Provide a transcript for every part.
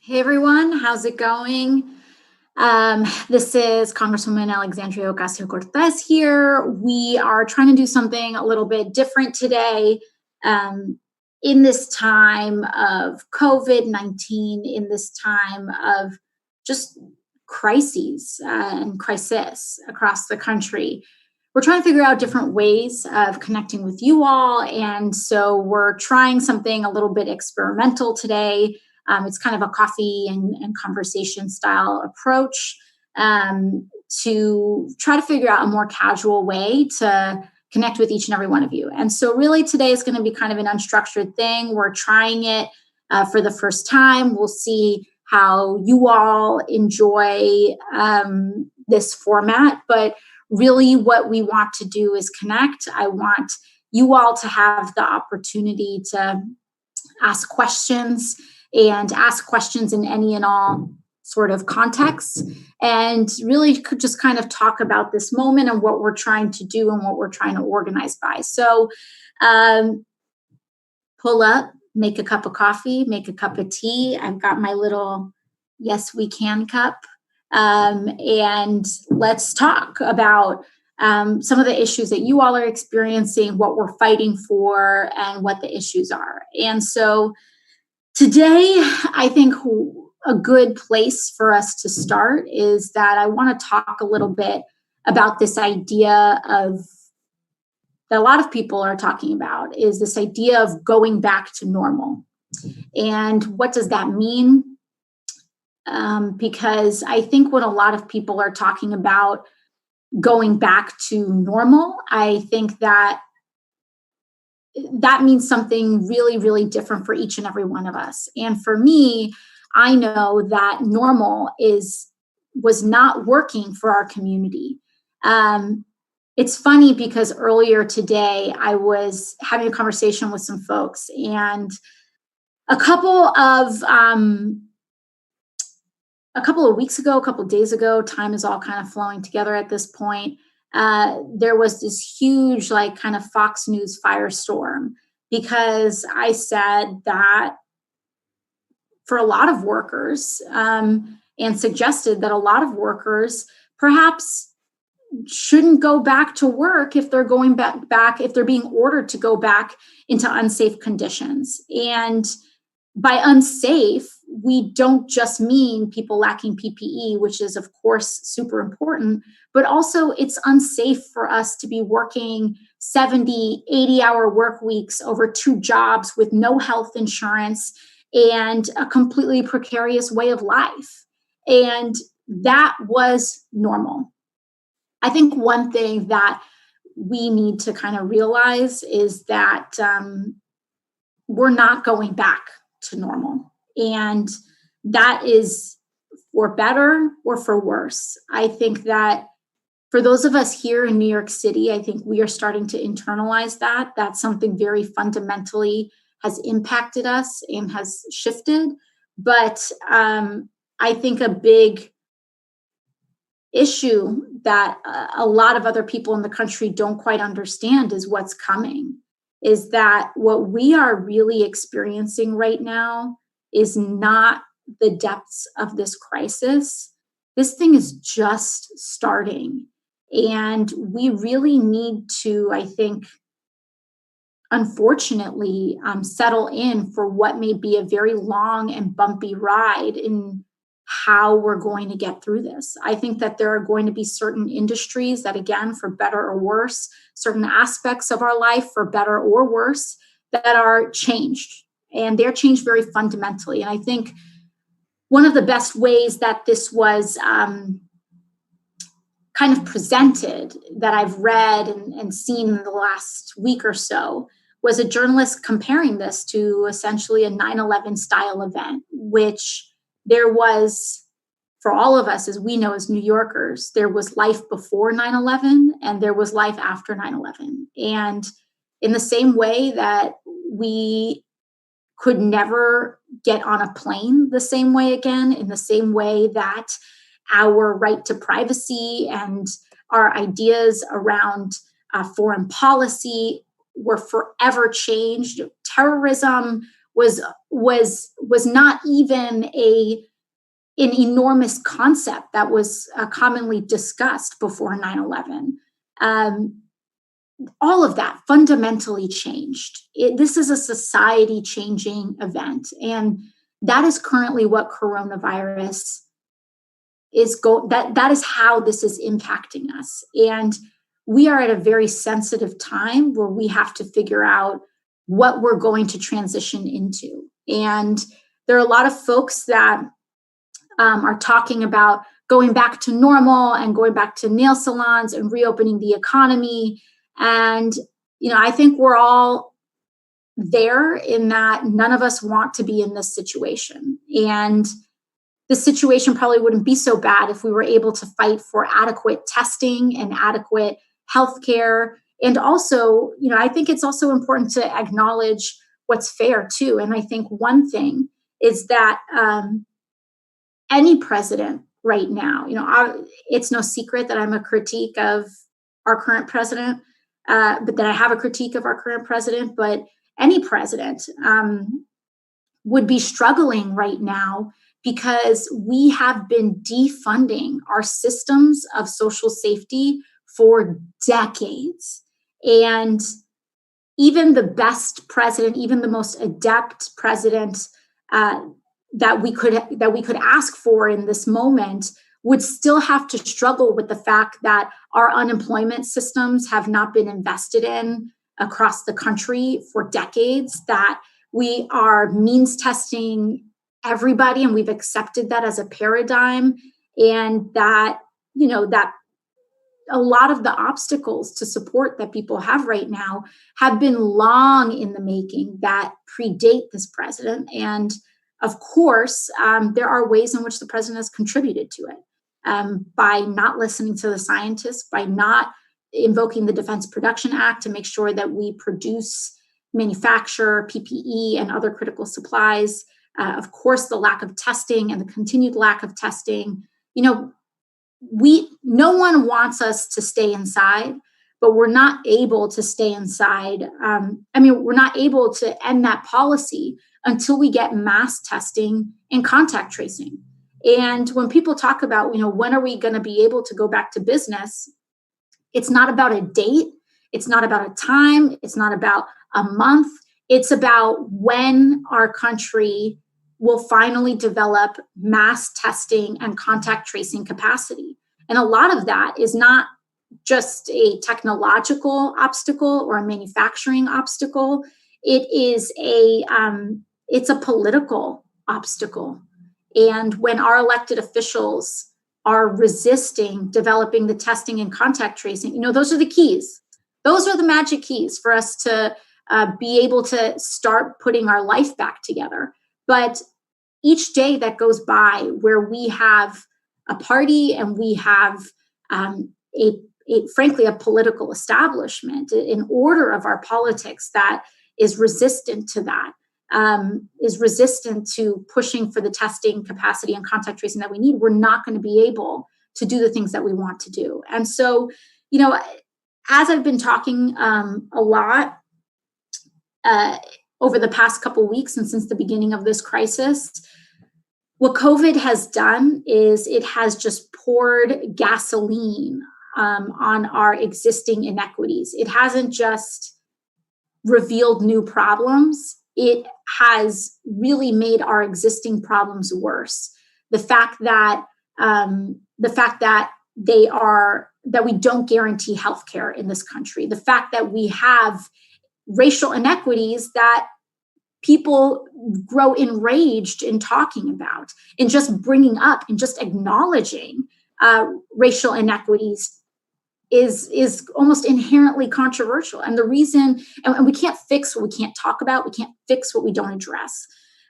Hey everyone, how's it going? This is Congresswoman Alexandria Ocasio-Cortez here. We are trying to do something a little bit different today um, in this time of COVID-19, in this time of just crises and crisis across the country. We're trying to figure out different ways of connecting with you all. And so we're trying something a little bit experimental today. It's kind of a coffee and conversation style approach to try to figure out a more casual way to connect with each and every one of you. And so, really, today is going to be kind of an unstructured thing. We're trying it for the first time. We'll see how you all enjoy this format. But really, what we want to do is connect. I want you all to have the opportunity to ask questions and ask questions in any and all sort of contexts, and really could just kind of talk about this moment and what we're trying to do and what we're trying to organize by. So um, pull up, make a cup of coffee, make a cup of tea. I've got my little Yes We Can cup. And let's talk about some of the issues that you all are experiencing, what we're fighting for, and what the issues are. And so today, I think a good place for us to start is that I want to talk a little bit about this idea of that a lot of people are talking about is this idea of going back to normal. And what does that mean? Because I think when a lot of people are talking about going back to normal, I think that that means something really, really different for each and every one of us. And for me, I know that normal was not working for our community. It's funny because earlier today I was having a conversation with some folks, and a couple of weeks ago, a couple of days ago, time is all kind of flowing together at this point. There was this huge, like, kind of Fox News firestorm because I said that for a lot of workers, and suggested that a lot of workers perhaps shouldn't go back to work if they're going back if they're being ordered to go back into unsafe conditions. And by unsafe, we don't just mean people lacking PPE, which is, of course, super important, but also it's unsafe for us to be working 70, 80-hour work weeks over two jobs with no health insurance and a completely precarious way of life. And that was normal. I think one thing that we need to kind of realize is that we're not going back to normal. And that is for better or for worse. I think that for those of us here in New York City, I think we are starting to internalize that. That's something very fundamentally has impacted us and has shifted. But I think a big issue that a lot of other people in the country don't quite understand is what's coming. Is that what we are really experiencing right now is not the depths of this crisis. This thing is just starting. And we really need to, I think, unfortunately, settle in for what may be a very long and bumpy ride in how we're going to get through this. I think that there are going to be certain industries that, again, for better or worse, certain aspects of our life, for better or worse, that are changed. And they're changed very fundamentally. And I think one of the best ways that this was kind of presented that I've read and seen in the last week or so was a journalist comparing this to essentially a 9/11 style event, which there was, for all of us, as we know as New Yorkers, there was life before 9/11 and there was life after 9/11. And in the same way that we could never get on a plane the same way again, in the same way that our right to privacy and our ideas around foreign policy were forever changed. Terrorism was not even an enormous concept that was commonly discussed before 9/11. All of that fundamentally changed. This is a society changing event. And that is currently what coronavirus that is how this is impacting us. And we are at a very sensitive time where we have to figure out what we're going to transition into. And there are a lot of folks that are talking about going back to normal and going back to nail salons and reopening the economy. And, I think we're all there in that none of us want to be in this situation. And the situation probably wouldn't be so bad if we were able to fight for adequate testing and adequate healthcare. And also, I think it's also important to acknowledge what's fair too. And I think one thing is that any president right now, it's no secret that I'm a critique of our current president, but that I have a critique of our current president. But any president would be struggling right now because we have been defunding our systems of social safety for decades. And even the best president, even the most adept president that we could ask for in this moment would still have to struggle with the fact that our unemployment systems have not been invested in across the country for decades, that we are means testing everybody and we've accepted that as a paradigm, and that that a lot of the obstacles to support that people have right now have been long in the making, that predate this president. And of course, there are ways in which the president has contributed to it, by not listening to the scientists, by not invoking the Defense Production Act to make sure that we produce, manufacture PPE and other critical supplies. Of course, the lack of testing and the continued lack of testing. No one wants us to stay inside, but we're not able to stay inside. We're not able to end that policy until we get mass testing and contact tracing. And when people talk about, when are we going to be able to go back to business? It's not about a date. It's not about a time. It's not about a month. It's about when our country will finally develop mass testing and contact tracing capacity. And a lot of that is not just a technological obstacle or a manufacturing obstacle. It's a political obstacle. And when our elected officials are resisting developing the testing and contact tracing, those are the keys. Those are the magic keys for us to be able to start putting our life back together. But each day that goes by where we have a party and we have frankly, a political establishment, an order of our politics that is resistant to that, is resistant to pushing for the testing capacity and contact tracing that we need, we're not going to be able to do the things that we want to do. And so, as I've been talking a lot over the past couple of weeks and since the beginning of this crisis, what COVID has done is it has just poured gasoline on our existing inequities. It hasn't just revealed new problems. It has really made our existing problems worse. The fact that that we don't guarantee healthcare in this country, the fact that we have racial inequities that people grow enraged in talking about, in just bringing up and just acknowledging racial inequities is almost inherently controversial. And the reason, and we can't fix what we can't talk about, we can't fix what we don't address.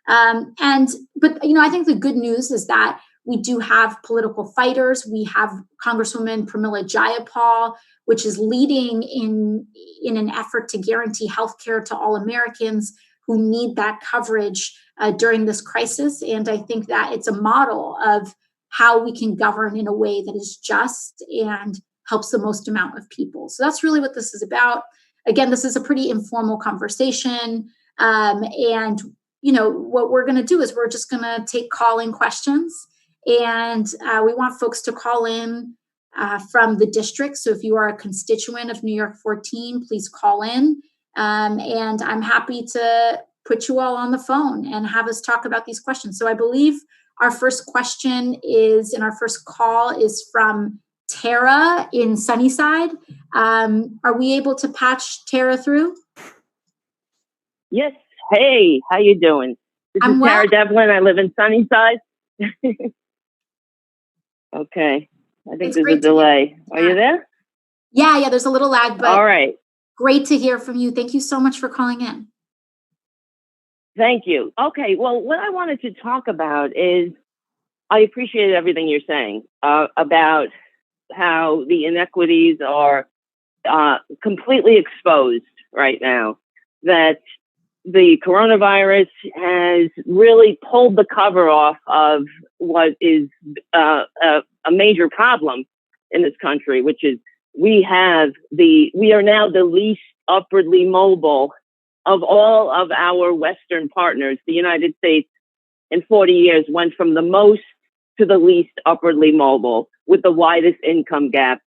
But I think the good news is that we do have political fighters. We have Congresswoman Pramila Jayapal, which is leading in an effort to guarantee healthcare to all Americans who need that coverage during this crisis. And I think that it's a model of how we can govern in a way that is just and helps the most amount of people. So that's really what this is about. Again, this is a pretty informal conversation. And what we're going to do is we're just going to take call-in questions, and we want folks to call in from the district. So if you are a constituent of New York 14, please call in. And I'm happy to put you all on the phone and have us talk about these questions. So I believe our first question and our first call is from Tara in Sunnyside. Are we able to patch Tara through? Yes. Hey, how you doing? This is Tara Devlin. I live in Sunnyside. Okay. I think there's a delay. Are you there? Yeah, there's a little lag, but all right. Great to hear from you. Thank you so much for calling in. Thank you. Okay, well, what I wanted to talk about is I appreciate everything you're saying about how the inequities are completely exposed right now, that the coronavirus has really pulled the cover off of what is a major problem in this country, which is we are now the least upwardly mobile of all of our Western partners. The United States in 40 years went from the most to the least upwardly mobile with the widest income gap.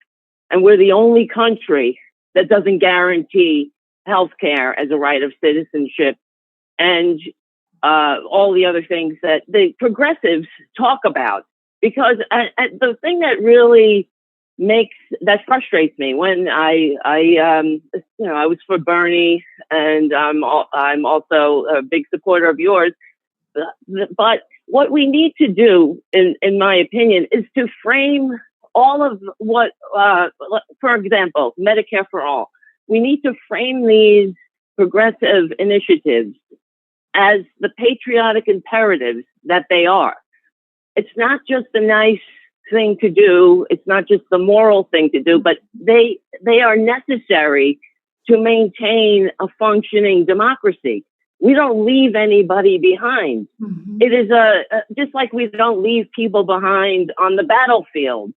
And we're the only country that doesn't guarantee healthcare as a right of citizenship and all the other things that the progressives talk about. Because the thing that really that frustrates me when I was for Bernie, and I'm also a big supporter of yours. But what we need to do, in my opinion, is to frame all of what, for example, Medicare for all. We need to frame these progressive initiatives as the patriotic imperatives that they are. It's not just a nice thing to do. It's not just the moral thing to do, but they are necessary to maintain a functioning democracy. We don't leave anybody behind. Mm-hmm. It is just like we don't leave people behind on the battlefield.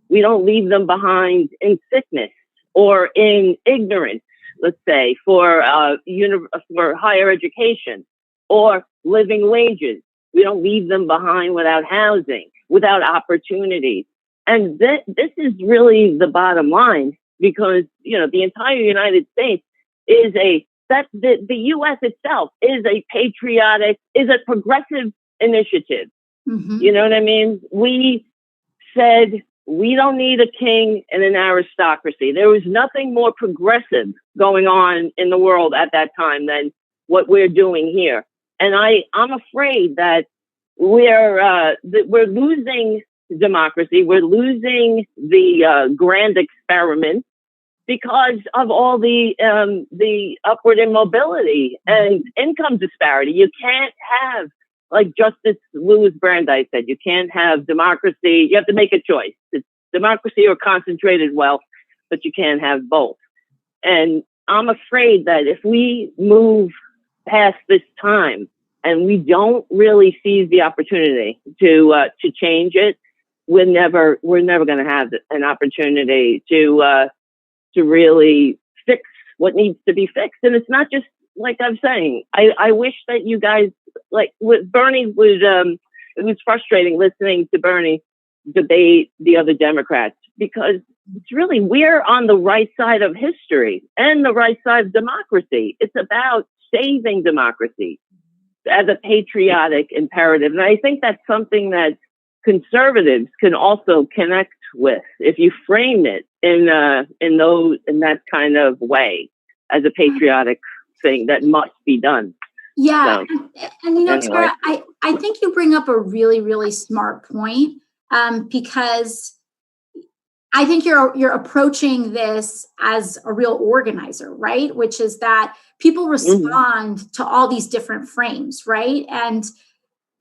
We don't leave them behind in sickness or in ignorance, let's say, for higher education or living wages. We don't leave them behind without housing, without opportunities. And this is really the bottom line, because, the entire United States the U.S. itself is a progressive initiative. Mm-hmm. You know what I mean? We said we don't need a king and an aristocracy. There was nothing more progressive going on in the world at that time than what we're doing here. And I'm afraid that we're losing democracy. We're losing the grand experiment because of all the upward immobility and income disparity. You can't have, like Justice Louis Brandeis said, you can't have democracy. You have to make a choice. It's democracy or concentrated wealth, but you can't have both. And I'm afraid that if we move past this time and we don't really seize the opportunity to change it, we're never going to have an opportunity to really fix what needs to be fixed. And it's not just like I'm saying. I wish that you guys, like with Bernie, it was frustrating listening to Bernie debate the other Democrats, because it's really, we're on the right side of history and the right side of democracy. It's about saving democracy as a patriotic imperative. And I think that's something that conservatives can also connect with if you frame it in that kind of way, as a patriotic thing that must be done. Yeah. So, and anyway. Tara, I think you bring up a really, really smart point, because I think you're approaching this as a real organizer, right? Which is that people respond mm-hmm. to all these different frames, right? And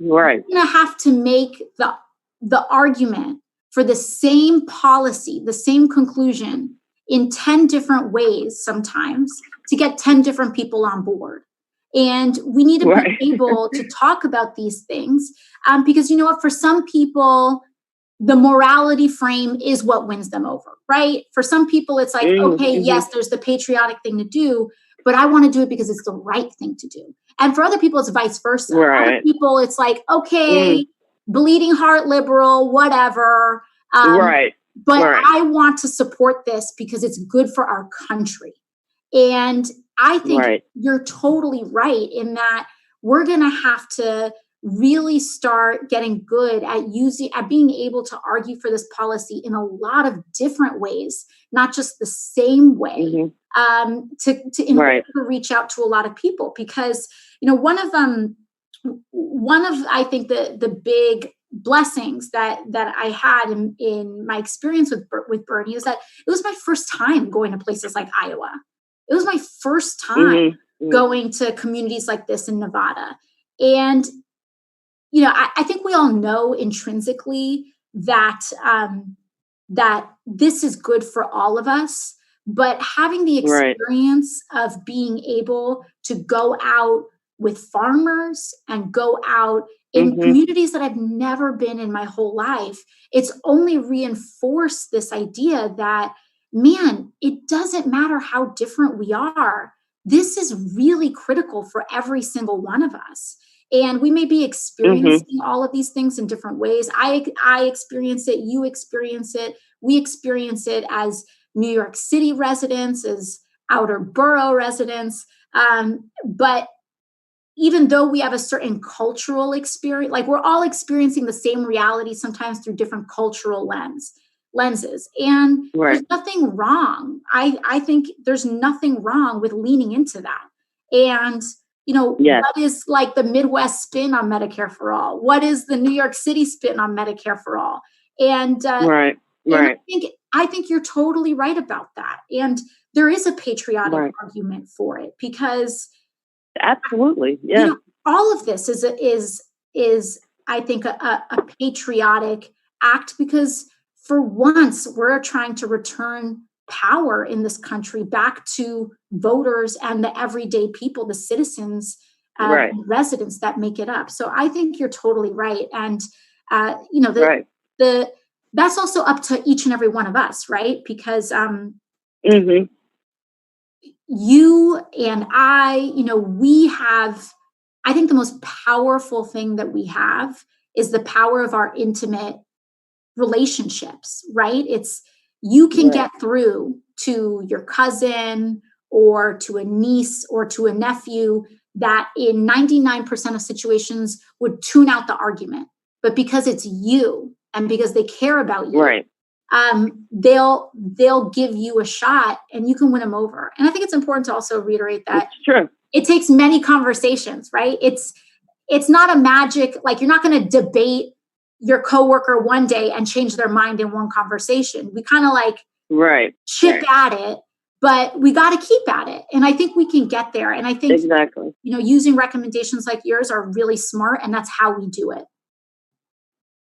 right. You're going to have to make the argument for the same policy, the same conclusion in 10 different ways sometimes to get 10 different people on board. And we need to right. be able to talk about these things, because you know what, for some people, the morality frame is what wins them over, right? For some people, it's like, okay, yes, there's the patriotic thing to do, but I want to do it because it's the right thing to do. And for other people, it's vice versa. Right. Other people, it's like, okay, bleeding heart liberal, whatever. Right. But Right. I want to support this because it's good for our country. And I think Right. you're totally right in that we're going to have to really start getting good at being able to argue for this policy in a lot of different ways, not just the same way, in order to reach out to a lot of people. Because, you know, one of I think the big blessings that I had in my experience with Bernie is that it was my first time going to places like Iowa. It was my first time going to communities like this in Nevada. And, you know, I think we all know intrinsically that that this is good for all of us, but having the experience of being able to go out with farmers and go out in communities that I've never been in my whole life, it's only reinforced this idea that, man, it doesn't matter how different we are. This is really critical for every single one of us. And we may be experiencing all of these things in different ways. I experience it, you experience it, we experience it as New York City residents, as outer borough residents. But even though we have a certain cultural experience, like we're all experiencing the same reality, sometimes through different cultural lenses. And there's nothing wrong. I think there's nothing wrong with leaning into that. And, you know, what is like the Midwest spin on Medicare for all? What is the New York City spin on Medicare for all? And, and I think you're totally right about that. And there is a patriotic argument for it because absolutely, you know, all of this is I think a patriotic act because for once we're trying to return power in this country back to voters and the everyday people, the citizens, residents that make it up. So I think you're totally right, and you know, the that's also up to each and every one of us, right? Because you and I, you know, we have, I think the most powerful thing that we have is the power of our intimate relationships, right? It's you can get through to your cousin or to a niece or to a nephew that in 99% of situations would tune out the argument. But because it's you and because they care about you, they'll give you a shot and you can win them over. And I think it's important to also reiterate that it takes many conversations, right? It's not a magic, like you're not going to debate your coworker one day and change their mind in one conversation. We kind of like chip at it, but we got to keep at it. And I think we can get there. And I think, you know, using recommendations like yours are really smart, and that's how we do it.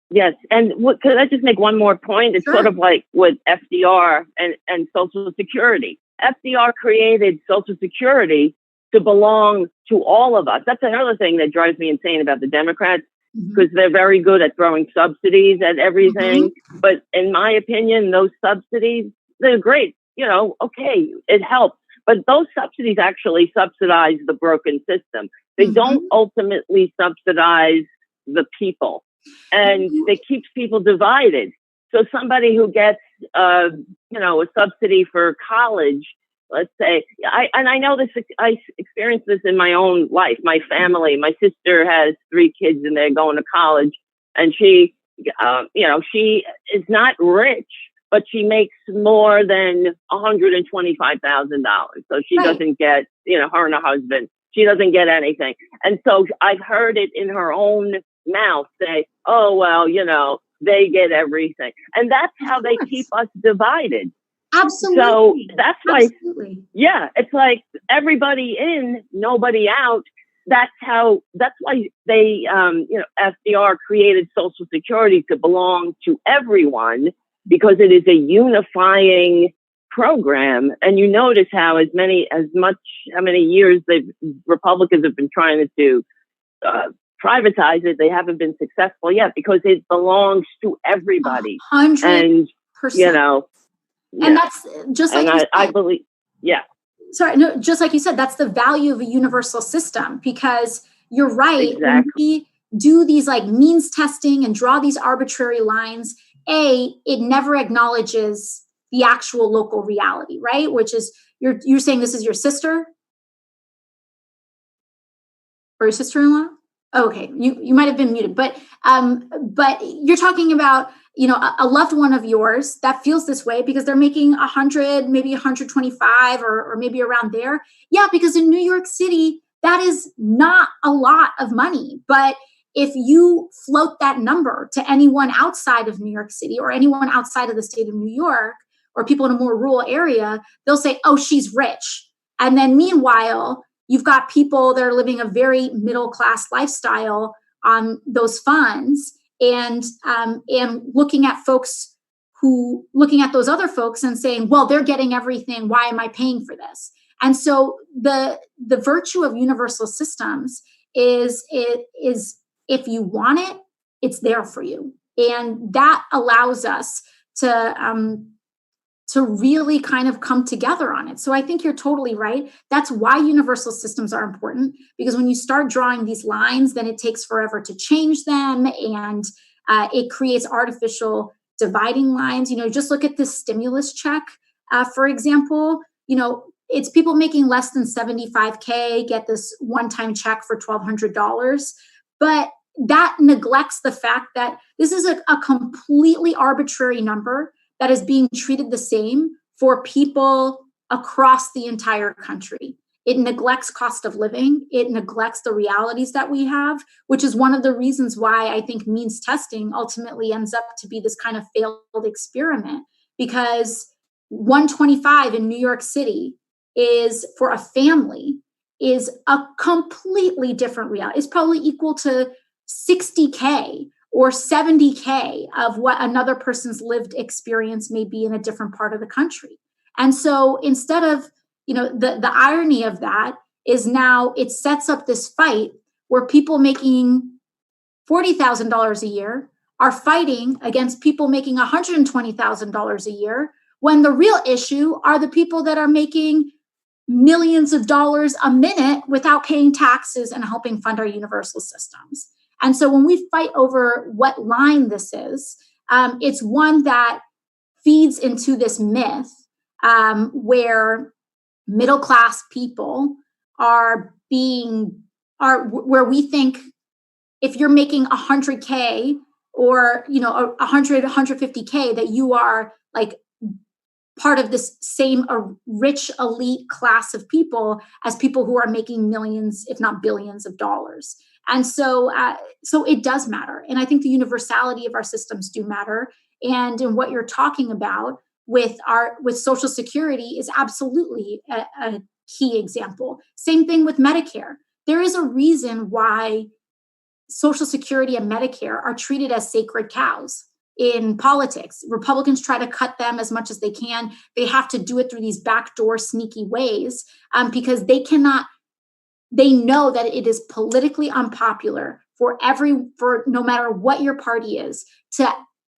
Yes. And could I just make one more point? It's sort of like with FDR and Social Security. FDR created Social Security to belong to all of us. That's another thing that drives me insane about the Democrats, because they're very good at throwing subsidies at everything. But in my opinion, those subsidies, they're great. You know, okay, it helps. But those subsidies actually subsidize the broken system. They don't ultimately subsidize the people. And it keeps people divided. So somebody who gets, you know, a subsidy for college, let's say, I know this, I experienced this in my own life. My family, my sister has 3 kids and they're going to college, and she, you know, she is not rich, but she makes more than $125,000. So she doesn't get, you know, her and her husband, she doesn't get anything. And so I've heard it in her own mouth say, oh, well, you know, they get everything. And that's how they keep us divided. Absolutely. So that's why, it's like everybody in, nobody out. That's why they, you know, FDR created Social Security to belong to everyone, because it is a unifying program. And you notice how how many years Republicans have been trying to privatize it, they haven't been successful yet, because it belongs to everybody. 100%. And, you know, and that's just like I believe, sorry, no, just like you said, that's the value of a universal system, because you're right. When Exactly. we do these like means testing and draw these arbitrary lines, it never acknowledges the actual local reality, right? Which is, you're saying this is your sister or your sister-in-law? Oh, okay, you might have been muted, but you're talking about, a loved one of yours that feels this way because they're making 100, maybe 125, or maybe around there. Yeah, because in New York City, that is not a lot of money. But if you float that number to anyone outside of New York City or anyone outside of the state of New York, or people in a more rural area, they'll say, oh, she's rich. And then meanwhile, you've got people that are living a very middle class lifestyle on those funds, and looking at those other folks and saying, well, they're getting everything. Why am I paying for this? And so the virtue of universal systems is if you want it, it's there for you, and that allows us to really kind of come together on it. So I think you're totally right. That's why universal systems are important, because when you start drawing these lines, then it takes forever to change them, and it creates artificial dividing lines. Just look at this stimulus check, for example. It's people making less than 75K get this one-time check for $1,200, but that neglects the fact that this is a completely arbitrary number that is being treated the same for people across the entire country. It neglects cost of living. It neglects the realities that we have, which is one of the reasons why I think means testing ultimately ends up to be this kind of failed experiment, because 125 in New York City is, for a family, is a completely different reality. It's probably equal to 60K or 70K of what another person's lived experience may be in a different part of the country. And so instead of, the irony of that is now it sets up this fight where people making $40,000 a year are fighting against people making $120,000 a year, when the real issue are the people that are making millions of dollars a minute without paying taxes and helping fund our universal systems. And so when we fight over what line this is, it's one that feeds into this myth where middle class people where we think if you're making 100K or 100, 150K, that you are like part of this same rich elite class of people as people who are making millions, if not billions of dollars. And so it does matter. And I think the universality of our systems do matter. And in what you're talking about with Social Security is absolutely a key example. Same thing with Medicare. There is a reason why Social Security and Medicare are treated as sacred cows in politics. Republicans try to cut them as much as they can. They have to do it through these backdoor sneaky ways because they know that it is politically unpopular for no matter what your party is, to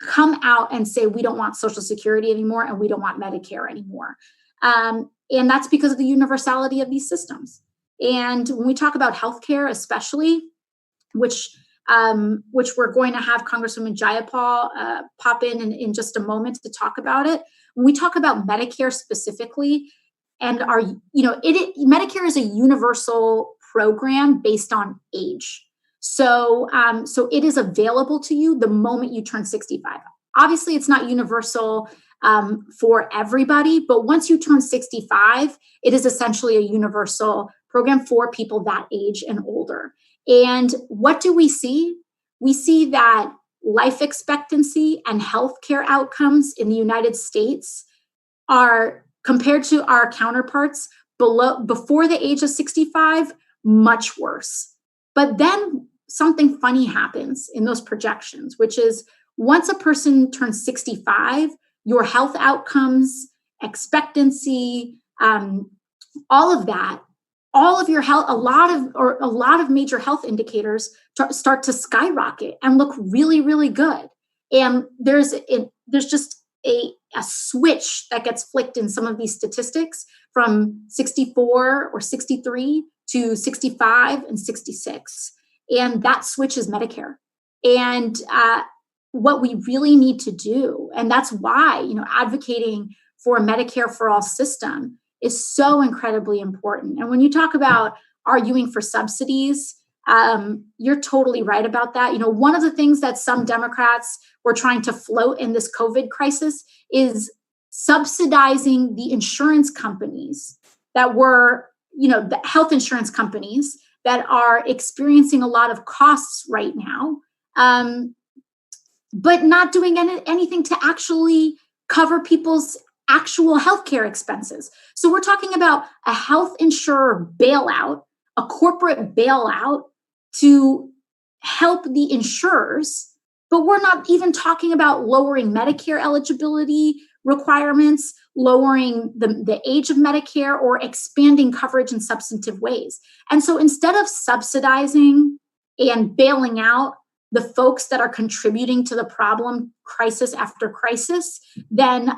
come out and say, we don't want Social Security anymore and we don't want Medicare anymore. And that's because of the universality of these systems. And when we talk about healthcare, especially, which we're going to have Congresswoman Jayapal pop in just a moment to talk about it. When we talk about Medicare specifically, and Medicare is a universal program based on age. So it is available to you the moment you turn 65. Obviously, it's not universal for everybody, but once you turn 65, it is essentially a universal program for people that age and older. And what do we see? We see that life expectancy and healthcare outcomes in the United States are, compared to our counterparts before the age of 65, much worse. But then something funny happens in those projections, which is once a person turns 65, your health outcomes, expectancy, all of that, all of your health, a lot of major health indicators start to skyrocket and look really, really good. And there's just a switch that gets flicked in some of these statistics from 64 or 63 to 65 and 66. And that switch is Medicare. And what we really need to do, and that's why, advocating for a Medicare for all system is so incredibly important. And when you talk about arguing for subsidies, you're totally right about that. One of the things that some Democrats were trying to float in this COVID crisis is subsidizing the insurance companies that were, the health insurance companies that are experiencing a lot of costs right now, but not doing anything to actually cover people's actual healthcare expenses. So we're talking about a health insurer bailout, a corporate bailout to help the insurers, but we're not even talking about lowering Medicare eligibility requirements, lowering the age of Medicare, or expanding coverage in substantive ways. And so instead of subsidizing and bailing out the folks that are contributing to the problem crisis after crisis, then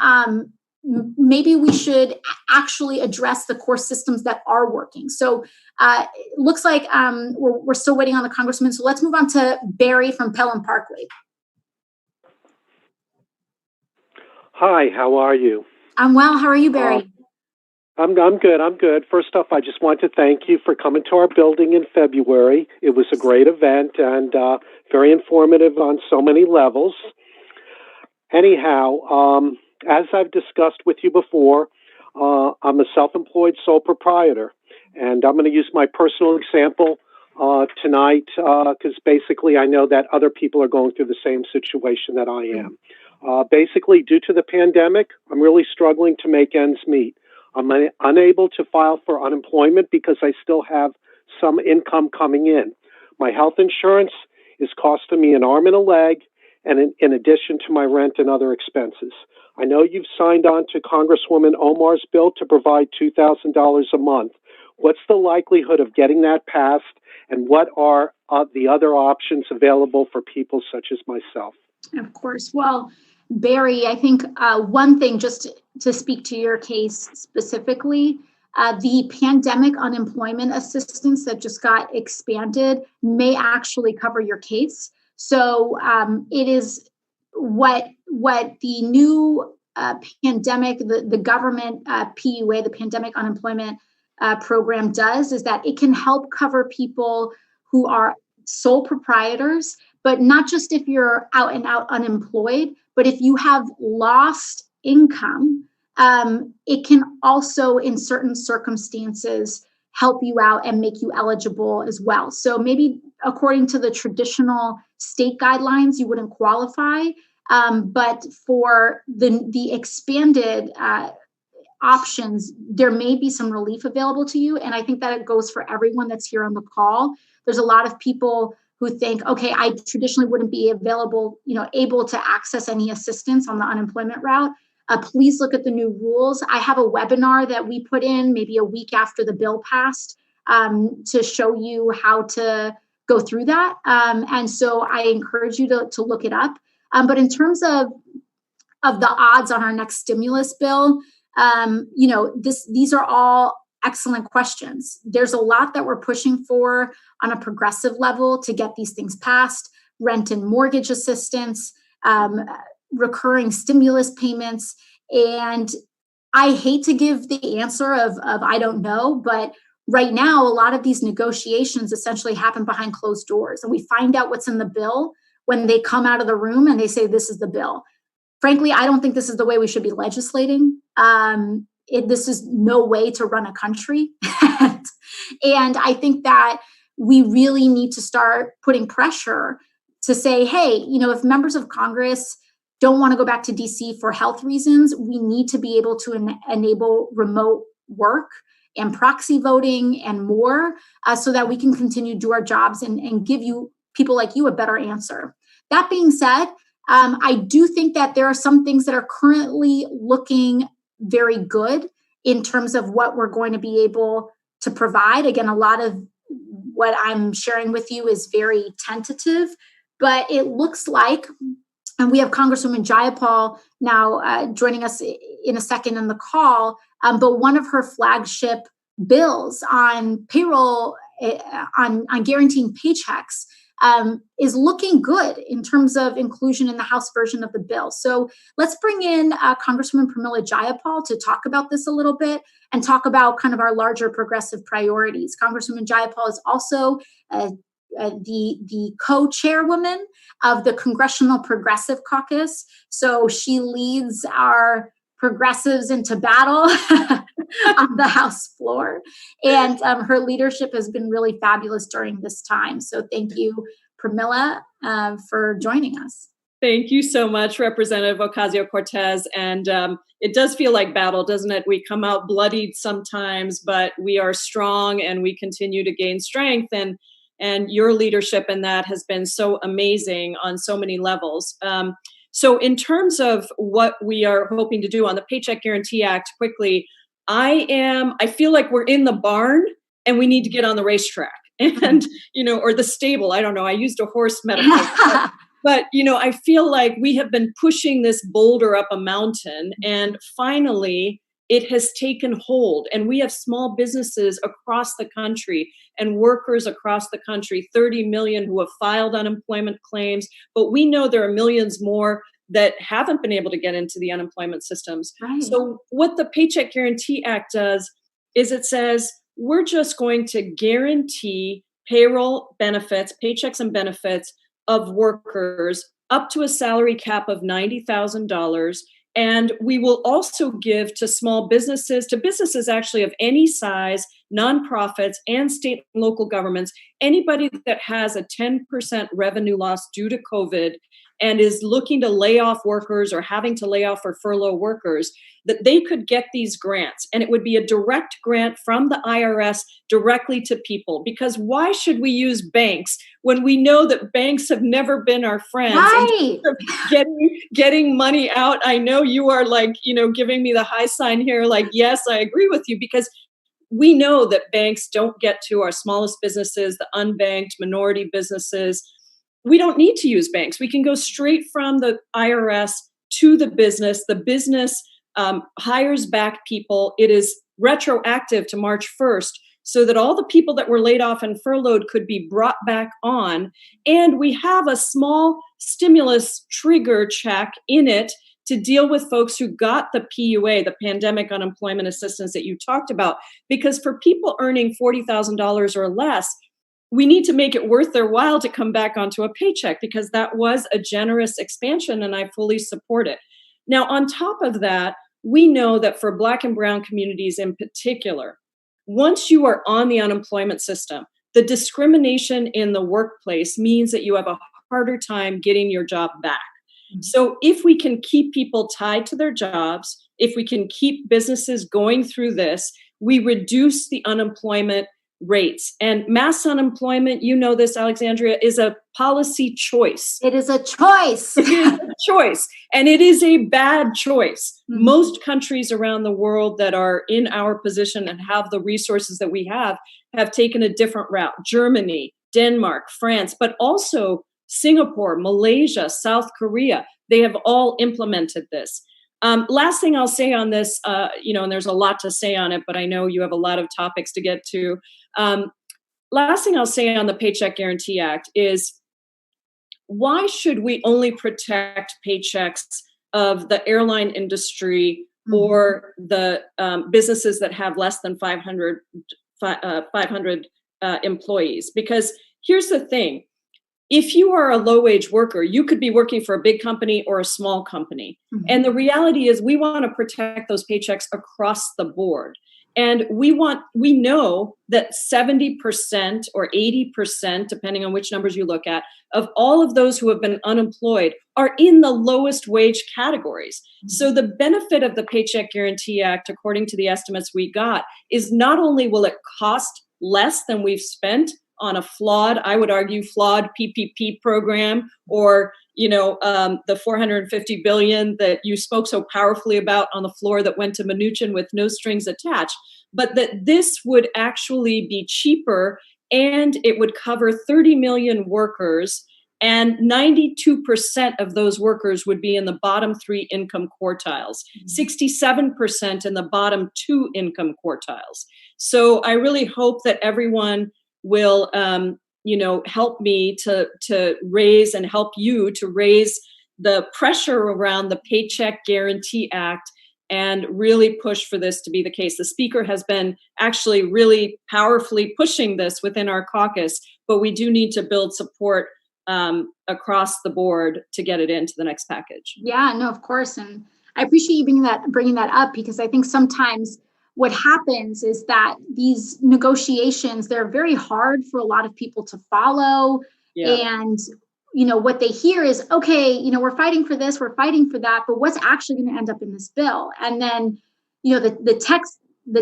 maybe we should actually address the core systems that are working. So it looks like we're still waiting on the Congressman. So let's move on to Barry from Pelham Parkway. Hi, how are you? I'm well. How are you, Barry? I'm good. I'm good. First off, I just want to thank you for coming to our building in February. It was a great event and very informative on so many levels. Anyhow, as I've discussed with you before, I'm a self-employed sole proprietor, and I'm going to use my personal example tonight because basically I know that other people are going through the same situation that I am. Basically, due to the pandemic, I'm really struggling to make ends meet. I'm unable to file for unemployment because I still have some income coming in. My health insurance is costing me an arm and a leg, and in addition to my rent and other expenses. I know you've signed on to Congresswoman Omar's bill to provide $2,000 a month. What's the likelihood of getting that passed, and what are the other options available for people such as myself? Of course. Well, Barry, I think one thing, just to speak to your case specifically, the pandemic unemployment assistance that just got expanded may actually cover your case. So it is what the new pandemic, the government PUA, the pandemic unemployment program does, is that it can help cover people who are sole proprietors, but not just if you're out and out unemployed, but if you have lost income, it can also, in certain circumstances, help you out and make you eligible as well. So maybe according to the traditional state guidelines, you wouldn't qualify, but for the expanded options, there may be some relief available to you. And I think that it goes for everyone that's here on the call. There's a lot of people who think, okay, I traditionally wouldn't be able to access any assistance on the unemployment route. Please look at the new rules. I have a webinar that we put in maybe a week after the bill passed to show you how to go through that. And so I encourage you to look it up. But in terms of the odds on our next stimulus bill, these are all excellent questions. There's a lot that we're pushing for on a progressive level to get these things passed: rent and mortgage assistance, recurring stimulus payments. And I hate to give the answer of I don't know, but right now, a lot of these negotiations essentially happen behind closed doors. And we find out what's in the bill when they come out of the room and they say, this is the bill. Frankly, I don't think this is the way we should be legislating. This is no way to run a country. And I think that we really need to start putting pressure to say, hey, if members of Congress don't want to go back to DC for health reasons, we need to be able to enable remote work and proxy voting and more so that we can continue to do our jobs and give you people like you a better answer. That being said, I do think that there are some things that are currently looking very good in terms of what we're going to be able to provide. Again, a lot of what I'm sharing with you is very tentative, but it looks like And we have Congresswoman Jayapal now joining us in a second in the call. But one of her flagship bills on payroll, on guaranteeing paychecks, is looking good in terms of inclusion in the House version of the bill. So let's bring in Congresswoman Pramila Jayapal to talk about this a little bit and talk about kind of our larger progressive priorities. Congresswoman Jayapal is also the co-chairwoman of the Congressional Progressive Caucus. So she leads our progressives into battle on the House floor. And her leadership has been really fabulous during this time. So thank you, Pramila, for joining us. Thank you so much, Representative Ocasio-Cortez. And it does feel like battle, doesn't it? We come out bloodied sometimes, but we are strong and we continue to gain strength. And your leadership in that has been so amazing on so many levels. So in terms of what we are hoping to do on the Paycheck Guarantee Act, quickly, I feel like we're in the barn and we need to get on the racetrack and, or the stable. I don't know. I used a horse metaphor. But, I feel like we have been pushing this boulder up a mountain and finally it has taken hold. And we have small businesses across the country and workers across the country, 30 million who have filed unemployment claims. But we know there are millions more that haven't been able to get into the unemployment systems. Right. So what the Paycheck Guarantee Act does is it says, we're just going to guarantee payroll benefits, paychecks and benefits of workers up to a salary cap of $90,000. And we will also give to small businesses, to businesses actually of any size, nonprofits and state and local governments, anybody that has a 10% revenue loss due to COVID and is looking to lay off workers or having to lay off or furlough workers, that they could get these grants. And it would be a direct grant from the IRS directly to people. Because why should we use banks when we know that banks have never been our friends? Right. Getting money out. I know you are giving me the high sign here, like, yes, I agree with you, because we know that banks don't get to our smallest businesses, the unbanked minority businesses. We don't need to use banks. We can go straight from the IRS to the business. The business hires back people. It is retroactive to March 1st so that all the people that were laid off and furloughed could be brought back on. And we have a small stimulus trigger check in it to deal with folks who got the PUA, the Pandemic Unemployment Assistance that you talked about. Because for people earning $40,000 or less, we need to make it worth their while to come back onto a paycheck, because that was a generous expansion and I fully support it. Now, on top of that, we know that for Black and Brown communities in particular, once you are on the unemployment system, the discrimination in the workplace means that you have a harder time getting your job back. So if we can keep people tied to their jobs, if we can keep businesses going through this, we reduce the unemployment rates. And mass unemployment, you know this, Alexandria, is a policy choice. It is a choice. It is a choice. And it is a bad choice. Mm-hmm. Most countries around the world that are in our position and have the resources that we have taken a different route. Germany, Denmark, France, but also Singapore, Malaysia, South Korea, they have all implemented this. Last thing I'll say on this, and there's a lot to say on it, but I know you have a lot of topics to get to. Last thing I'll say on the Paycheck Guarantee Act is, why should we only protect paychecks of the airline industry or the businesses that have less than 500 employees? Because here's the thing. If you are a low-wage worker, you could be working for a big company or a small company. Mm-hmm. And the reality is we want to protect those paychecks across the board. And we know that 70% or 80%, depending on which numbers you look at, of all of those who have been unemployed are in the lowest wage categories. Mm-hmm. So the benefit of the Paycheck Guarantee Act, according to the estimates we got, is not only will it cost less than we've spent on a I would argue, flawed PPP program, or the $450 billion that you spoke so powerfully about on the floor that went to Mnuchin with no strings attached, but that this would actually be cheaper and it would cover 30 million workers And 92% of those workers would be in the bottom 3 income quartiles, 67% in the bottom 2 income quartiles. So I really hope that everyone will, help me to raise and help you to raise the pressure around the Paycheck Guarantee Act and really push for this to be the case. The speaker has been actually really powerfully pushing this within our caucus, but we do need to build support across the board to get it into the next package. Yeah, no, of course. And I appreciate you bringing that up, because I think sometimes what happens is that these negotiations, they're very hard for a lot of people to follow. Yeah. And, what they hear is, okay, we're fighting for this, we're fighting for that, but what's actually going to end up in this bill? And then, the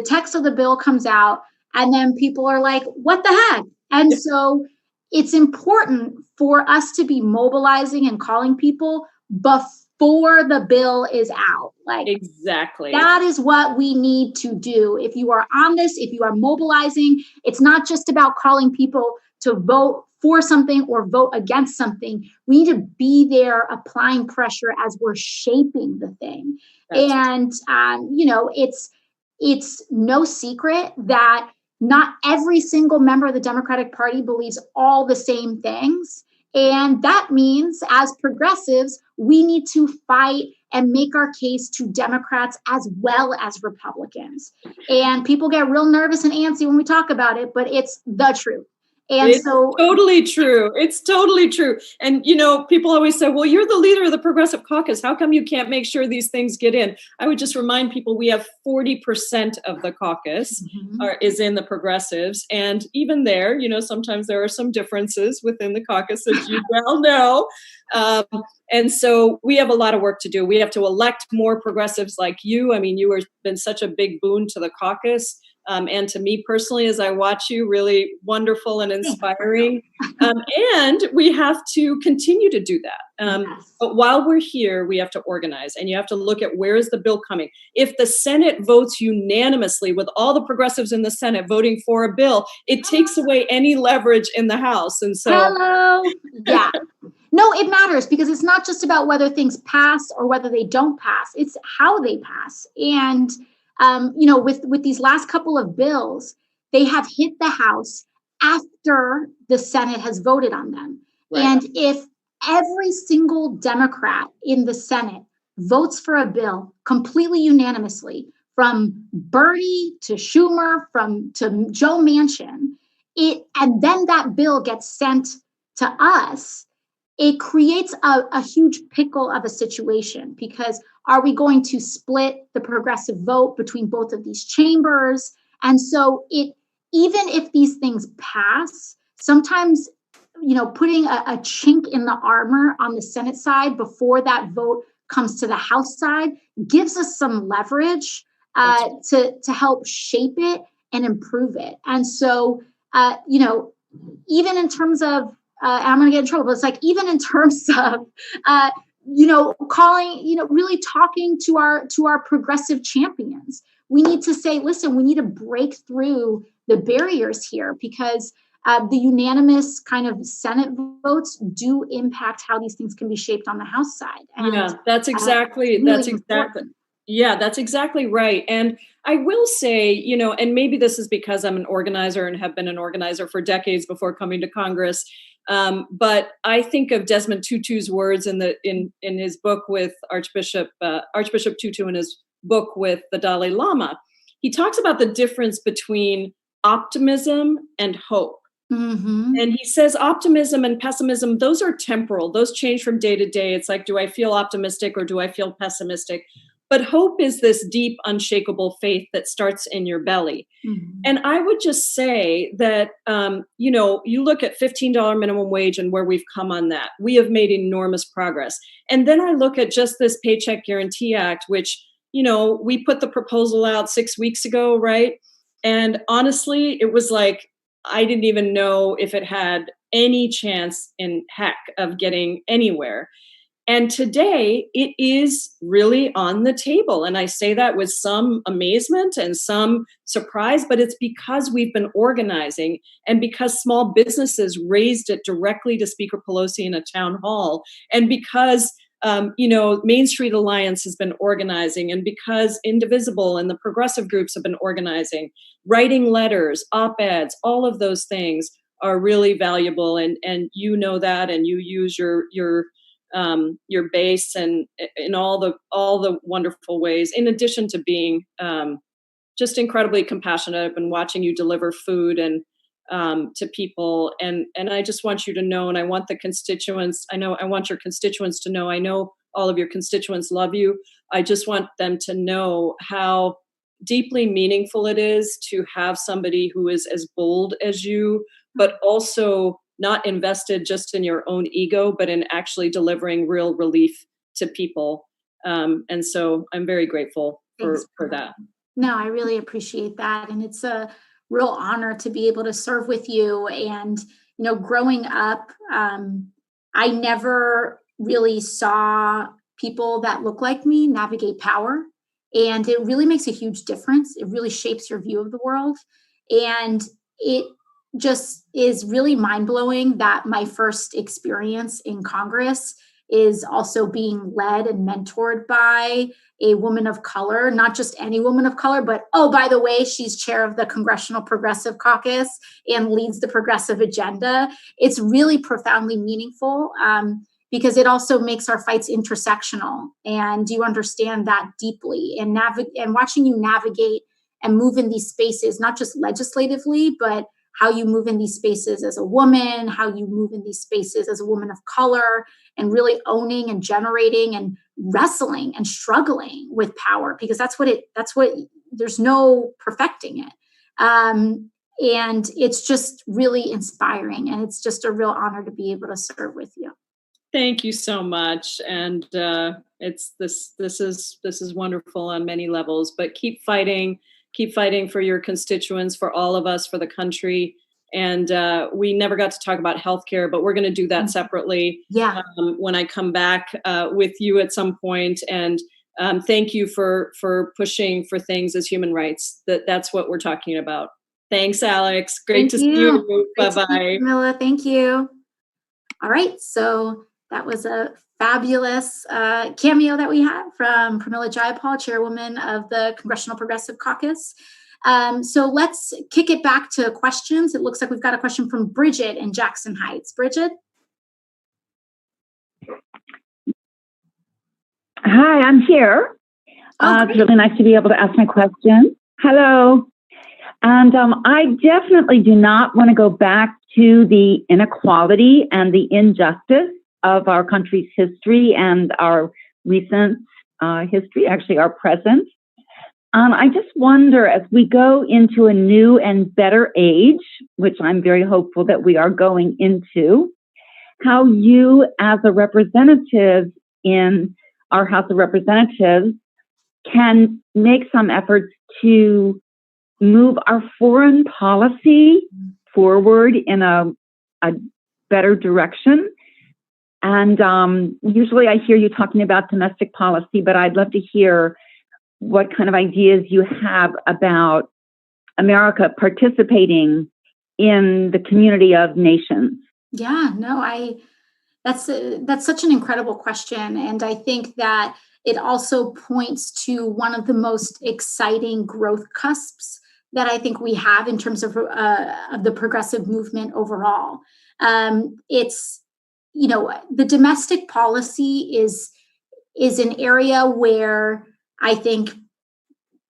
text of the bill comes out, and then people are like, what the heck? And so it's important for us to be mobilizing and calling people before the bill is out. Like, exactly. That is what we need to do. If you are on this, if you are mobilizing, it's not just about calling people to vote for something or vote against something. We need to be there applying pressure as we're shaping the thing. That's it's no secret that not every single member of the Democratic Party believes all the same things. And that means, as progressives, we need to fight and make our case to Democrats as well as Republicans. And people get real nervous and antsy when we talk about it, but it's the truth. And it's totally true. It's totally true. And, people always say, well, you're the leader of the Progressive Caucus. How come you can't make sure these things get in? I would just remind people we have 40% of the caucus is in the progressives. And even there, sometimes there are some differences within the caucus, as you well know. And so we have a lot of work to do. We have to elect more progressives like you. I mean, you have been such a big boon to the caucus. And to me personally, as I watch you, really wonderful and inspiring. And we have to continue to do that. But while we're here, we have to organize, and you have to look at where is the bill coming. If the Senate votes unanimously, with all the progressives in the Senate voting for a bill, it takes away any leverage in the House. And so, yeah. No, it matters, because it's not just about whether things pass or whether they don't pass. It's how they pass. And with these last couple of bills, they have hit the House after the Senate has voted on them. Right. And if every single Democrat in the Senate votes for a bill completely unanimously, from Bernie to Schumer, to Joe Manchin, and then that bill gets sent to us, it creates a huge pickle of a situation, because are we going to split the progressive vote between both of these chambers? And so even if these things pass, sometimes, putting a chink in the armor on the Senate side before that vote comes to the House side gives us some leverage to help shape it and improve it. And so, even in terms of, I'm going to get in trouble, but it's like, even in terms of, calling, really talking to our progressive champions, we need to say, listen, we need to break through the barriers here, because the unanimous kind of Senate votes do impact how these things can be shaped on the House side. And, that's exactly right. And I will say, and maybe this is because I'm an organizer and have been an organizer for decades before coming to Congress. But I think of Desmond Tutu's words in his book with Archbishop Tutu, in his book with the Dalai Lama. He talks about the difference between optimism and hope. Mm-hmm. And he says optimism and pessimism, those are temporal. Those change from day to day. It's like, do I feel optimistic or do I feel pessimistic? But hope is this deep, unshakable faith that starts in your belly. Mm-hmm. And I would just say that, you look at $15 minimum wage and where we've come on that. We have made enormous progress. And then I look at just this Paycheck Guarantee Act, which, we put the proposal out 6 weeks ago, right? And honestly, it was like, I didn't even know if it had any chance in heck of getting anywhere. And today it is really on the table. And I say that with some amazement and some surprise, but it's because we've been organizing and because small businesses raised it directly to Speaker Pelosi in a town hall. And because Main Street Alliance has been organizing, and because Indivisible and the progressive groups have been organizing, writing letters, op-eds, all of those things are really valuable. And you know that, and you use your base and in all the wonderful ways, in addition to being just incredibly compassionate. I've been watching you deliver food and to people, and I just want you to know, and I want the constituents, I want your constituents to know, I know all of your constituents love you. I just want them to know how deeply meaningful it is to have somebody who is as bold as you, but also not invested just in your own ego, but in actually delivering real relief to people. And so I'm very grateful for that. No, I really appreciate that. And it's a real honor to be able to serve with you. And, growing up, I never really saw people that look like me navigate power. And it really makes a huge difference. It really shapes your view of the world. And it just is really mind-blowing that my first experience in Congress is also being led and mentored by a woman of color, not just any woman of color, but, oh, by the way, she's chair of the Congressional Progressive Caucus and leads the progressive agenda. It's really profoundly meaningful because it also makes our fights intersectional. And you understand that deeply. And watching you navigate and move in these spaces, not just legislatively, but how you move in these spaces as a woman, how you move in these spaces as a woman of color, and really owning and generating and wrestling and struggling with power, because that's what there's no perfecting it. And it's just really inspiring. And it's just a real honor to be able to serve with you. Thank you so much. And this is wonderful on many levels, but keep fighting for your constituents, for all of us, for the country. And we never got to talk about healthcare, but we're going to do that separately. Yeah. When I come back with you at some point. And thank you for pushing for things as human rights. That's what we're talking about. Thanks, Alex. Great to see you. Bye-bye. Camilla, thank you. All right. So that was a fabulous cameo that we had from Pramila Jayapal, chairwoman of the Congressional Progressive Caucus. So let's kick it back to questions. It looks like we've got a question from Bridget in Jackson Heights. Bridget? Hi, I'm here. It's really nice to be able to ask my question. Hello. And I definitely do not want to go back to the inequality and the injustice of our country's history and our recent history, actually our present. I just wonder, as we go into a new and better age, which I'm very hopeful that we are going into, how you as a representative in our House of Representatives can make some efforts to move our foreign policy forward in a better direction. And usually I hear you talking about domestic policy, but I'd love to hear what kind of ideas you have about America participating in the community of nations. Yeah, no, that's such an incredible question. And I think that it also points to one of the most exciting growth cusps that I think we have in terms of the progressive movement overall. It's, the domestic policy is an area where I think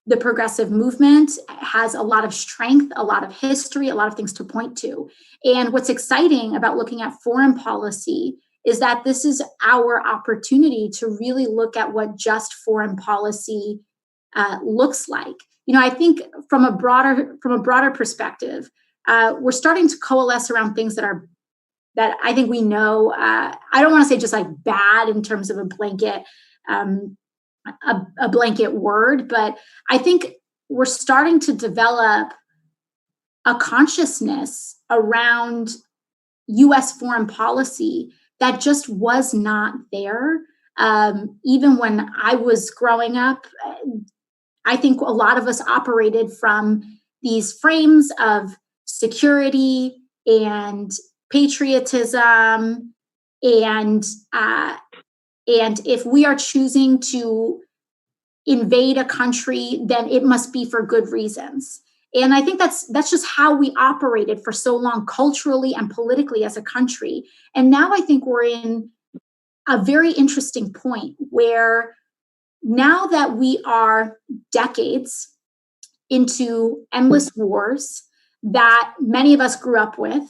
the progressive movement has a lot of strength, a lot of history, a lot of things to point to. And what's exciting about looking at foreign policy is that this is our opportunity to really look at what just foreign policy looks like. I think from a broader perspective, we're starting to coalesce around things that I think we know. I don't want to say just like bad in terms of a blanket word, but I think we're starting to develop a consciousness around U.S. foreign policy that just was not there. Even when I was growing up, I think a lot of us operated from these frames of security and patriotism, and if we are choosing to invade a country, then it must be for good reasons. And I think that's just how we operated for so long, culturally and politically as a country. And now I think we're in a very interesting point where, now that we are decades into endless wars that many of us grew up with,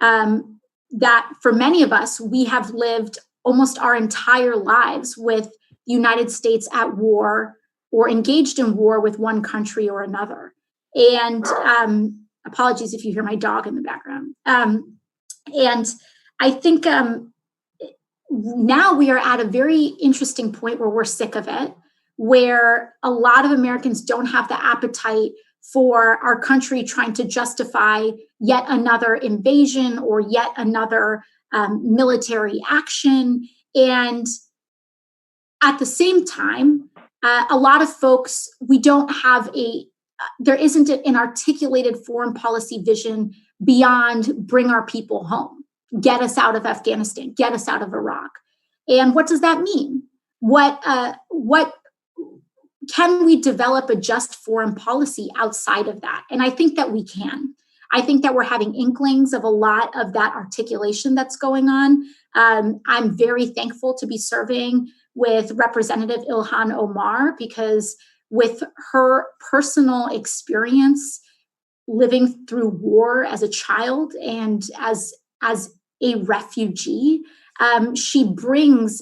that for many of us, we have lived almost our entire lives with the United States at war or engaged in war with one country or another. And apologies if you hear my dog in the background. And I think now we are at a very interesting point where we're sick of it, where a lot of Americans don't have the appetite for our country trying to justify yet another invasion or yet another military action. And at the same time, a lot of folks, we don't have there isn't an articulated foreign policy vision beyond bring our people home, get us out of Afghanistan, get us out of Iraq. And what does that mean? What can we develop a just foreign policy outside of that? And I think that we can. I think that we're having inklings of a lot of that articulation that's going on. I'm very thankful to be serving with Representative Ilhan Omar, because with her personal experience living through war as a child and as a refugee, she brings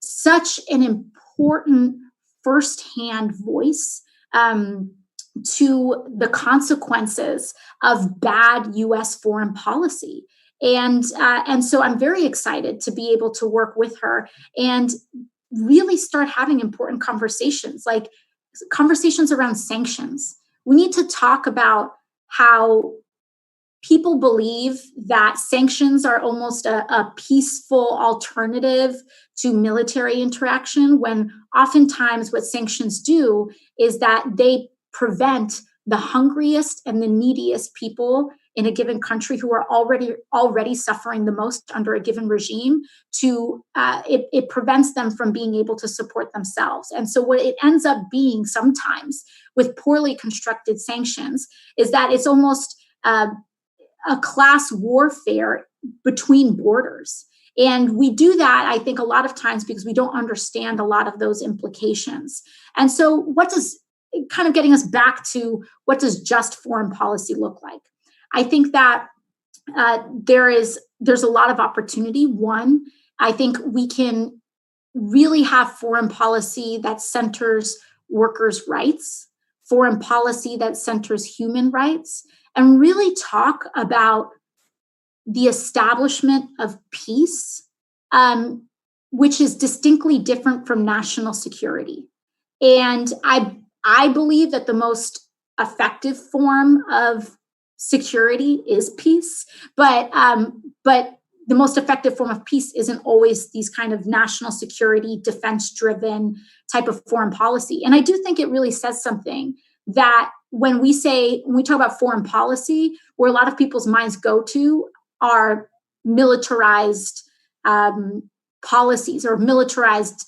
such an important firsthand voice to the consequences of bad U.S. foreign policy. And so I'm very excited to be able to work with her and really start having important conversations, like conversations around sanctions. We need to talk about how people believe that sanctions are almost a peaceful alternative to military interaction, when oftentimes what sanctions do is that they prevent the hungriest and the neediest people in a given country who are already suffering the most under a given regime it prevents them from being able to support themselves. And so what it ends up being sometimes with poorly constructed sanctions is that it's almost a class warfare between borders. And we do that, I think, a lot of times because we don't understand a lot of those implications. And so kind of getting us back to what does just foreign policy look like? I think that there's a lot of opportunity. One, I think we can really have foreign policy that centers workers' rights, foreign policy that centers human rights, and really talk about the establishment of peace, which is distinctly different from national security. And I believe that the most effective form of security is peace, but the most effective form of peace isn't always these kind of national security, defense-driven type of foreign policy. And I do think it really says something that when we talk about foreign policy, where a lot of people's minds go to are militarized policies or militarized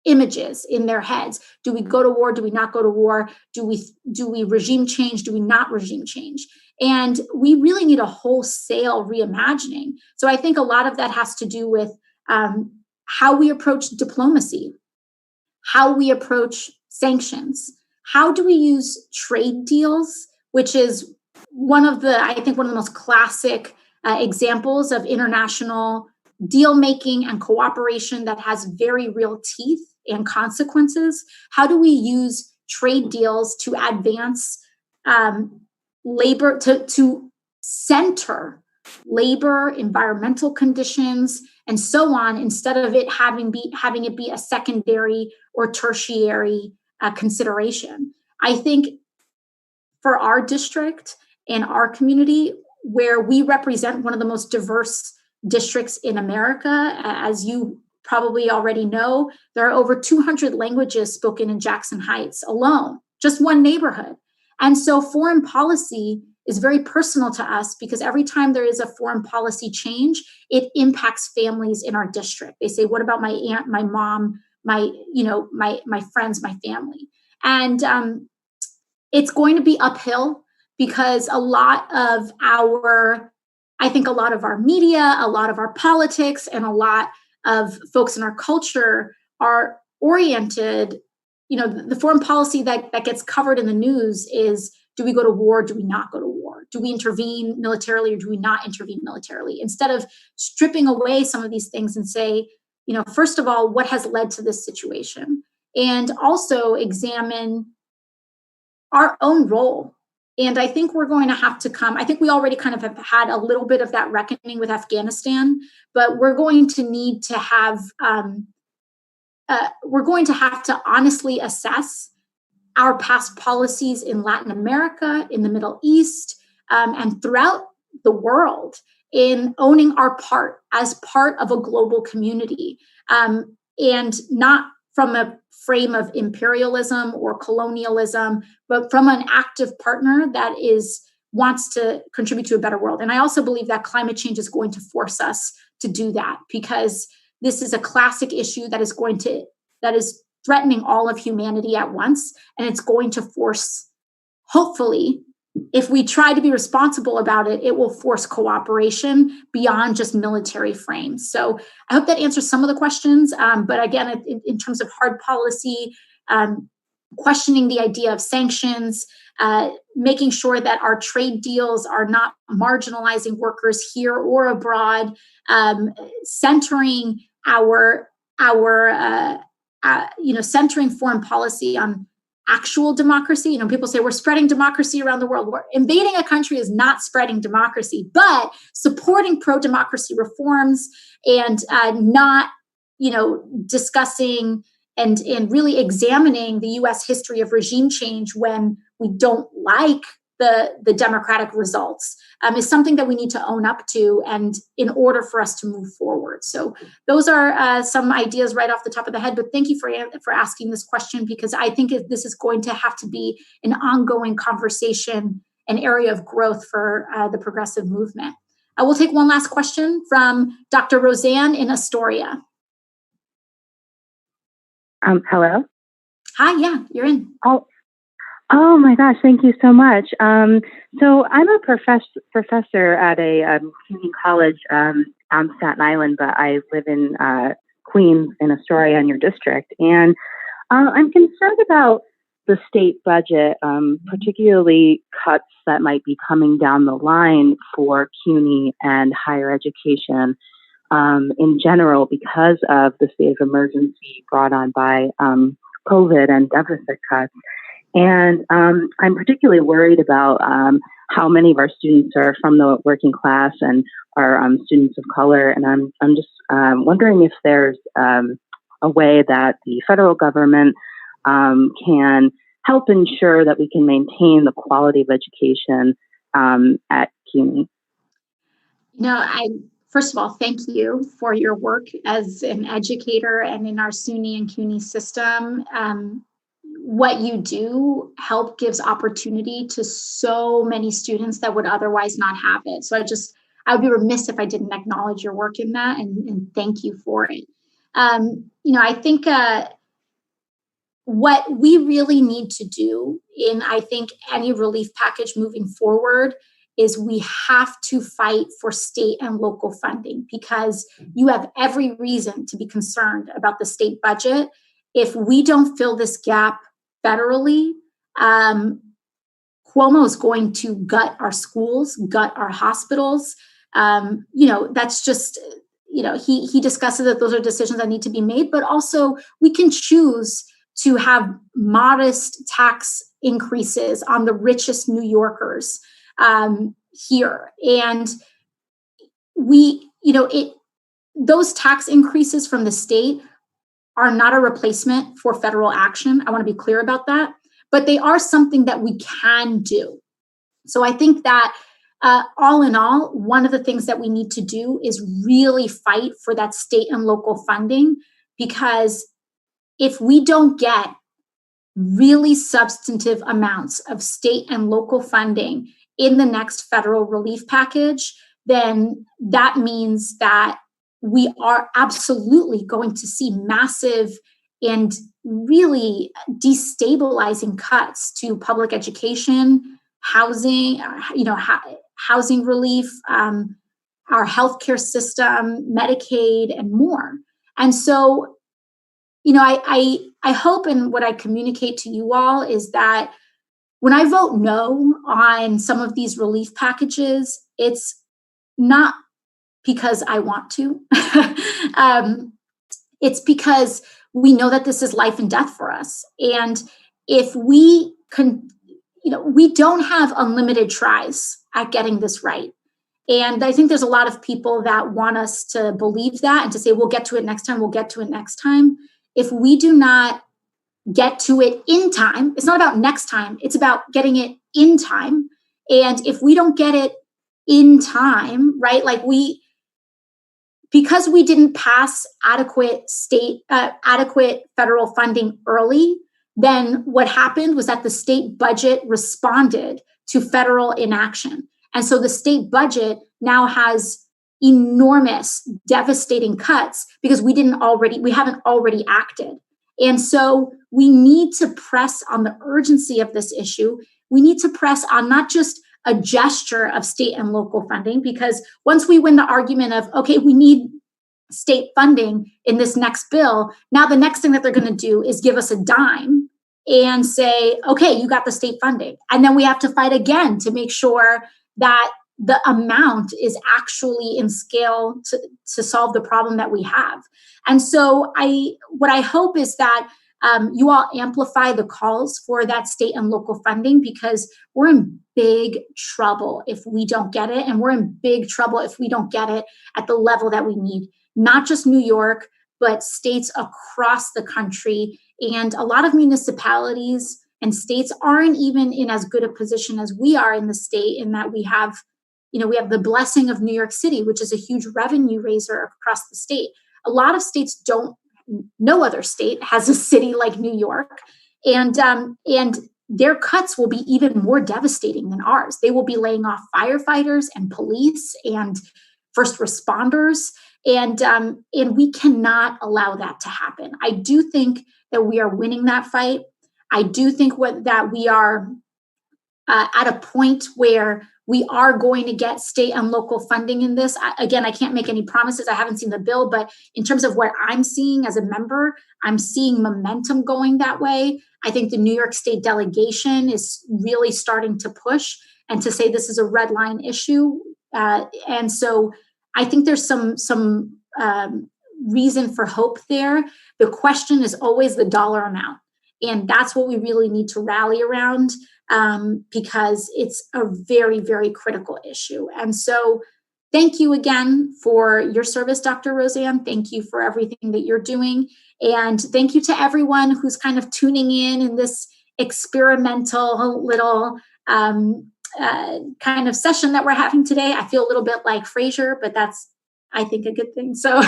images in their heads. Do we go to war? Do we not go to war? Do we regime change? Do we not regime change? And we really need a wholesale reimagining. So I think a lot of that has to do with how we approach diplomacy, how we approach sanctions, how do we use trade deals, which is one of the most classic examples of international deal making and cooperation that has very real teeth and consequences. How do we use trade deals to advance labor, to center labor, environmental conditions, and so on, instead of it having it be a secondary or tertiary consideration? I think for our district and our community, where we represent one of the most diverse districts in America. As you probably already know, there are over 200 languages spoken in Jackson Heights alone, just one neighborhood. And so foreign policy is very personal to us because every time there is a foreign policy change, it impacts families in our district. They say, what about my aunt, my mom, my friends, my family? And it's going to be uphill because a lot of our media, a lot of our politics, and a lot of folks in our culture are oriented, the foreign policy that gets covered in the news is, do we go to war? Do we not go to war? Do we intervene militarily or do we not intervene militarily? Instead of stripping away some of these things and say, first of all, what has led to this situation? And also examine our own role. And I think we're going to have to I think we already kind of have had a little bit of that reckoning with Afghanistan, but we're going to need to have, to honestly assess our past policies in Latin America, in the Middle East, and throughout the world in owning our part as part of a global community, and not from a frame of imperialism or colonialism, but from an active partner that wants to contribute to a better world. And I also believe that climate change is going to force us to do that, because this is a classic issue that is threatening all of humanity at once. And it's going to force, hopefully, if we try to be responsible about it, it will force cooperation beyond just military frames. So I hope that answers some of the questions. But again, in terms of hard policy, questioning the idea of sanctions, making sure that our trade deals are not marginalizing workers here or abroad, centering centering foreign policy on actual democracy. People say we're spreading democracy around the world. Invading a country is not spreading democracy, but supporting pro-democracy reforms and not, discussing and really examining the U.S. history of regime change when we don't like the democratic results is something that we need to own up to, and in order for us to move forward. So those are some ideas right off the top of the head, but thank you for asking this question, because I think this is going to have to be an ongoing conversation, an area of growth for the progressive movement. I will take one last question from Dr. Roseanne in Astoria. Hello? Hi, yeah, you're in. Oh my gosh, thank you so much. So I'm a professor at a community college on Staten Island, but I live in Queens in Astoria in your district. And I'm concerned about the state budget, particularly cuts that might be coming down the line for CUNY and higher education in general because of the state of emergency brought on by COVID and deficit cuts. And I'm particularly worried about how many of our students are from the working class and are students of color. And I'm just wondering if there's a way that the federal government can help ensure that we can maintain the quality of education at CUNY. First of all, thank you for your work as an educator and in our SUNY and CUNY system. What you do gives opportunity to so many students that would otherwise not have it. So I would be remiss if I didn't acknowledge your work in that and thank you for it. I think what we really need to do in, I think, any relief package moving forward is we have to fight for state and local funding, because you have every reason to be concerned about the state budget. If we don't fill this gap federally, Cuomo is going to gut our schools, gut our hospitals. That's just, he discusses that those are decisions that need to be made, but also we can choose to have modest tax increases on the richest New Yorkers here. And those tax increases from the state are not a replacement for federal action. I want to be clear about that, but they are something that we can do. So I think that all in all, one of the things that we need to do is really fight for that state and local funding, because if we don't get really substantive amounts of state and local funding in the next federal relief package, then that means that we are absolutely going to see massive and really destabilizing cuts to public education, housing, housing relief, our healthcare system, Medicaid, and more. And so, I hope, and what I communicate to you all is that when I vote no on some of these relief packages, it's not because I want to. It's because we know that this is life and death for us. And if we we don't have unlimited tries at getting this right. And I think there's a lot of people that want us to believe that and to say, we'll get to it next time, we'll get to it next time. If we do not get to it in time, it's not about next time, it's about getting it in time. And if we don't get it in time, right, because we didn't pass adequate federal funding early, then what happened was that the state budget responded to federal inaction. And so the state budget now has enormous, devastating cuts because we haven't already acted. And so we need to press on the urgency of this issue. We need to press on not just a gesture of state and local funding, because once we win the argument of, okay, we need state funding in this next bill, now the next thing that they're going to do is give us a dime and say, okay, you got the state funding. And then we have to fight again to make sure that the amount is actually in scale to solve the problem that we have. And so what I hope is that you all amplify the calls for that state and local funding, because we're in big trouble if we don't get it. And we're in big trouble if we don't get it at the level that we need, not just New York, but states across the country. And a lot of municipalities and states aren't even in as good a position as we are in the state, in that we have the blessing of New York City, which is a huge revenue raiser across the state. A lot of states don't. No other state has a city like New York, and their cuts will be even more devastating than ours. They will be laying off firefighters and police and first responders, and we cannot allow that to happen. I do think that we are winning that fight. I do think that we are at a point where we are going to get state and local funding in this. Again, I can't make any promises. I haven't seen the bill, but in terms of what I'm seeing as a member, I'm seeing momentum going that way. I think the New York State delegation is really starting to push and to say this is a red line issue. And so I think there's some reason for hope there. The question is always the dollar amount. And that's what we really need to rally around, because it's a very, very critical issue. And so thank you again for your service, Dr. Roseanne. Thank you for everything that you're doing. And thank you to everyone who's kind of tuning in this experimental little kind of session that we're having today. I feel a little bit like Frasier, but that's, I think, a good thing. So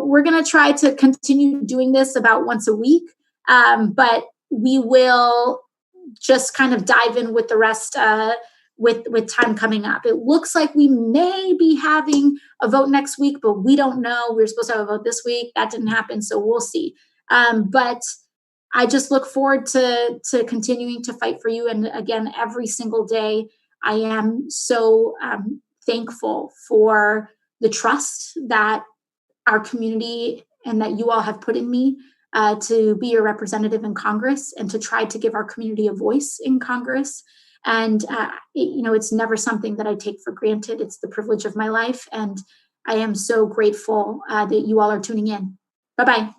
we're going to try to continue doing this about once a week, but we will just kind of dive in with the rest with time coming up. It looks like we may be having a vote next week, but we don't know. We were supposed to have a vote this week. That didn't happen, so we'll see. But I just look forward to continuing to fight for you. And again, every single day, I am so thankful for the trust that our community and that you all have put in me to be your representative in Congress and to try to give our community a voice in Congress. And, it's never something that I take for granted. It's the privilege of my life. And I am so grateful that you all are tuning in. Bye-bye.